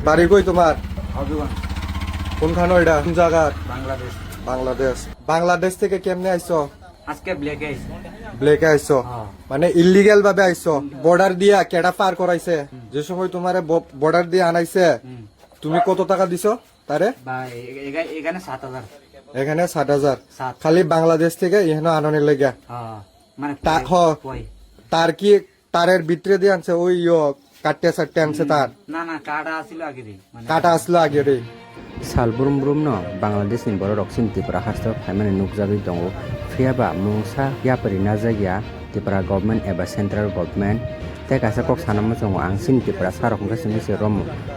বাড়ি কই তোমার? হবিগঞ্জ। কোনখানে এটা? কোন জায়গা? বাংলাদেশ। বাংলাদেশ। বাংলাদেশ থেকে কেমনে আইছো? আজকে ব্ল্যাকে আইছি। ব্লেকে আইছো? হ্যাঁ। মানে ইলিগাল ভাবে আইছো? বর্ডার দিয়া কেডা পার করাইছে? যে সময় তোমারে বর্ডার দিয়ে আনাইছে তুমি কত টাকা দিছো তারে? বা এখানে 7,000। এখানে 60,000 7। খালি বাংলাদেশ থেকে এখানে আননের লেগা। হ্যাঁ মানে কই তার কি তারের ভিতরে দিয়ে আনছে ওই কাটতে সাটতে আনছে তার? না কাটা আছিল আগে রে মানে কাটা আসলো আগে রে। Salburum no Bangladesh ni borok sin tipra hasta phaimani nukjagui tongo phiaba mungsa yapari najaya tipra government eba central government te kaisa kok sanam songo ang sin tipra sarok ngka sini se rom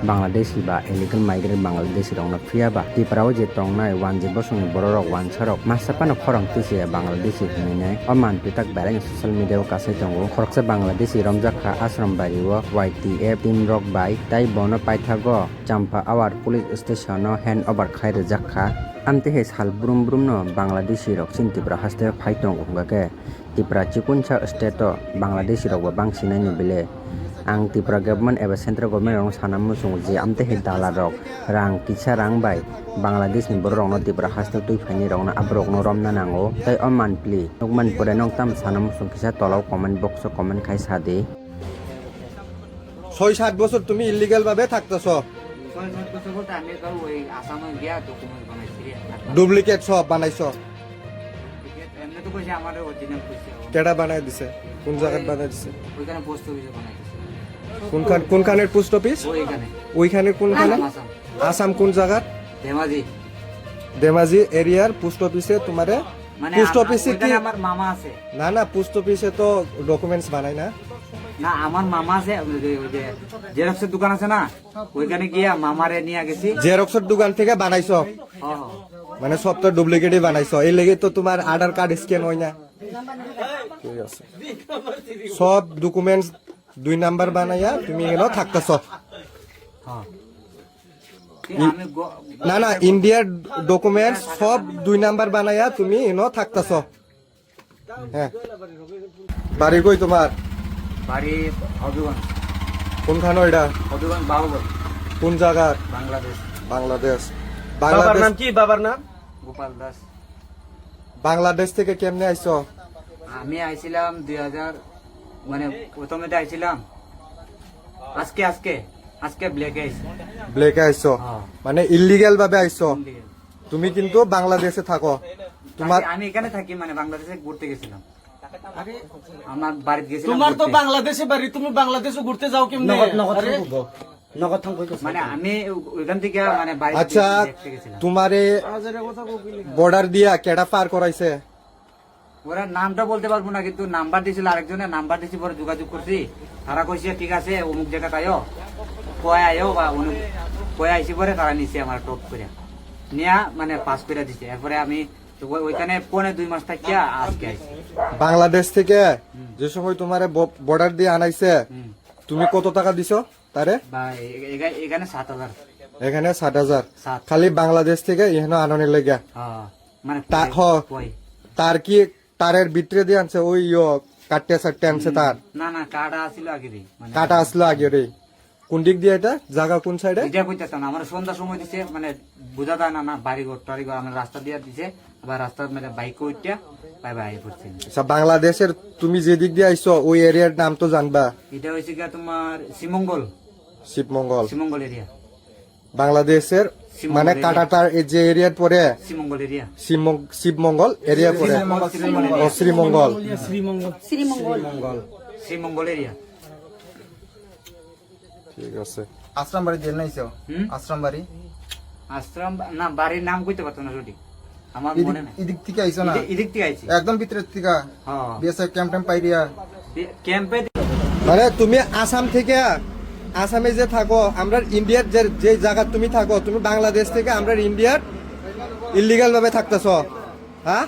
Bangladeshi ba illegal migrant Bangladeshi rong na phiaba tipra o je tongnai wanje bosong borok wan sarok masapano khorang tise Bangladeshi hinai oman pitak barang social media o kasai tongo khoroksa Bangladeshi romjakha ashram bari o YTF team rock bai tai bono paithago champa awar police station o hand over khaire jakha amte he sal brum no Bangladeshi rok sin tipra haste phaitong ungake tipra chikuncha state o Bangladeshi rok ba bangsinai ni bele ang tipra government eba central government rong sanam musung je amte he dala rok rang kisa rang bai Bangladesh ni borok no tipra haste tui phaini rok na abrok no romna nango tai oman pli nokman pore nong tam sanam musung kisa tolaw comment box o comment khai sade 6-7 বছর তুমি illegal ভাবে থাকতেছো? 6-7 বছর বলতে আমি তো ওই আসামে গিয়া ডকুমেন্ট বানাইছি রে। ডুপ্লিকেট সব বানাইছো? এমনি তো কইছে আমার অরিজিনাল কইছে। কেডা বানাই দিছে? কোন জায়গায় বানাই দিছে? ওইখানে পোস্ট অফিসে বানাইছি। কোনখানের পোস্ট অফিস? ওইখানে। ওইখানে কোনখানে? আসাম। আসাম কোন জায়গা? ধেমাজি। ধেমাজি এরিয়ার পোস্ট অফিসে তোমারে? মানে পোস্ট অফিসে কি? ওইখানে আমার মামা আছে। না পোস্ট অফিসে তো ডকুমেন্টস বানাই না। না আমার মামা আছে ওই যে জেরক্সের দোকান আছে না ওইখানে গিয়া মামারে নিয়ে গেছি। জেরক্সের দোকান থেকে বানাইছো? হ্যাঁ। মানে সব তো ডুপ্লিকেটই বানাইছো, এই লেগে তো তোমার আধার কার্ড স্ক্যান হয় না। ঠিক আছে, সব ডকুমেন্টস 2 নাম্বার বানাইয়া তুমি এখানে থাকতেছো? হ্যাঁ। না ইন্ডিয়ার ডকুমেন্টস সব 2 নাম্বার বানাইয়া তুমি এখানে থাকতেছো? হ্যাঁ। বাড়ি কই তোমার? বাড়ি হবিগঞ্জ। কোনখানে এটা? হবিগঞ্জ বাবুগঞ্জ। কোন জায়গা? বাংলাদেশ। বাংলাদেশ। বাবার নাম কি? বাবার নাম গোপাল দাস। বাংলাদেশ থেকে কেমনে আইছো? আমি আইছিলাম 2000 মানে প্রথমে আইছিলাম আজকে ব্ল্যাকে আইছি। ব্লেকে আইছো? হ্যাঁ। মানে ইলিগাল ভাবে আইছো? তুমি কিন্তু বাংলাদেশে থাকো? তোমার আমি এখানে থাকি মানে বাংলাদেশে ঘুরতে গেছিলাম। আমার বাড়িতে গেছিলাম। তোমার তো বাংলাদেশে বাড়ি, তুমি বাংলাদেশে ঘুরতে যাও কেমনে? মানে আমি ওইখান থেকে মানে বাড়ি আচ্ছা, দেখতে গেছিলাম। তোমারে বর্ডার দিয়া কেডা পার করাইছে? ওরা নামটা বলতে পারবো না কিন্তু নাম্বার দিয়েছিল আরেকজনের, নাম্বার দিয়েছি পরে যোগাযোগ করছি। তারা কইছে ঠিক আছে অমুক জায়গা আয়ো কয় আয়ো বা কয় আইসি পরে তারা নিচে আমার টপ করে নিয়া মানে পাস করে দিছে। এরপরে আমি ওইখানে 2.5 মাস থাকিয়া আজকে আইছি। বাংলাদেশ থেকে যে সময় তোমারে বর্ডার দিয়ে আনাইছে তুমি কত টাকা দিছো তারে? বা এখানে 7,000। এখানে 60,000 7। খালি বাংলাদেশ থেকে এখানে আননের লেগা। হ্যাঁ মানে কই তার কি তারের ভিতরে দিয়ে আনছে ওই কাটতে সাটতে আনছে তার? না কাটা আছিল আগে রে মানে কাটা আসলো আগে রে। কোন দিক দিয়ে এটা? জায়গা কোন সাইডে? এটা কইতাছ না আমার সন্ধ্যার সময় দিছে মানে বুঝা যায় না বাড়ি ঘর টাড়ি ঘর আমার রাস্তা দিয়ে দিছে। আবার রাস্তা মানে বাইক উঠটা বাই পড়ছে। আচ্ছা, বাংলাদেশের তুমি যে দিক দিয়ে আইছো ওই এরিয়ার নাম তো জানবা? এটা হইছে কি তোমার শিবমঙ্গল এরিয়া। বাংলাদেশের মানে কাটাটার যে এরিয়ার পরে শিবমঙ্গল এরিয়া। শিবমঙ্গল এরিয়া পরে শ্রীমঙ্গল এরিয়া। ঠিক আছে। আশ্রম বাড়ি দিয়ে নাইছো? আশ্রম বাড়ি আশ্রম না বাড়ির নাম কইতে পারতো না সঠিক আমার মনে নাই। এদিক থেকে আইছো না? এদিক থেকে আইছি একদম ভিতরের থেকে। হ্যাঁ বিএসএফ ক্যাম্প পাইরিয়া ক্যাম্পে। মানে তুমি আসাম থেকে আসামে যে থাকো আমরা ইন্ডিয়ার যে জায়গা তুমি থাকো তুমি বাংলাদেশ থেকে আমরা ইন্ডিয়ার ইলিগাল ভাবে থাকতেছ? হ্যাঁ,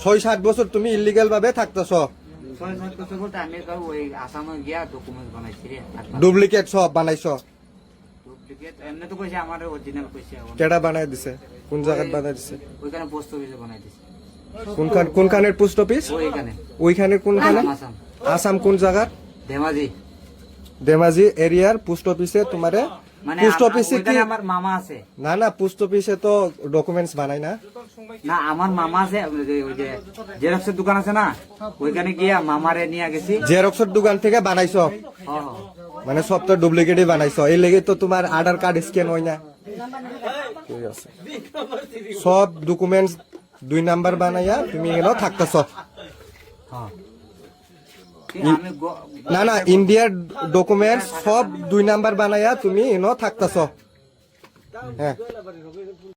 6-7 বছর তুমি ইলিগাল ভাবে থাকতেছ? 6-7 বছর বলতে আমি তো ওই আসামে গিয়া ডকুমেন্ট বানাইছি রে। ডুপ্লিকেট সব বানাইছো? ডুপ্লিকেট এমনি তো কইছে আমার অরিজিনাল কইছে। কেডা বানাই দিছে? কোন জায়গায় বানাই দিছে? ওইখানে পোস্ট অফিসে বানাই দিছে। কোনখানের পোস্ট অফিস? ওইখানে। ওইখানে কোনখানে? আসাম। আসাম কোন জায়গা? ধেমাজি। ধেমাজি এরিয়ার পোস্ট অফিসে তোমারে মানে পোস্ট অফিসে কি ওইখানে আমার মামা আছে। না না পোস্ট অফিসে তো ডকুমেন্টস বানাই না। না আমার মামা আছে, ওই যে জেরক্সের দোকান আছে না, ওইখানে গিয়া মামারে নিয়ে গেছি। জেরক্সের দোকান থেকে বানাইছো, ও, মানে সব তো ডুপ্লিকেটই বানাইছো, এই লেগে তো তোমার আধার কার্ড স্ক্যান হয় না। ঠিক আছে, সব ডকুমেন্টস 2 নাম্বার বানাইয়া তুমি এখানে থাকতেছ। হ্যাঁ। আমি না না ইন্ডিয়ার ডকুমেন্টস সব 2 নাম্বার বানাইয়া তুমি এখানে থাকতেছ। হ্যাঁ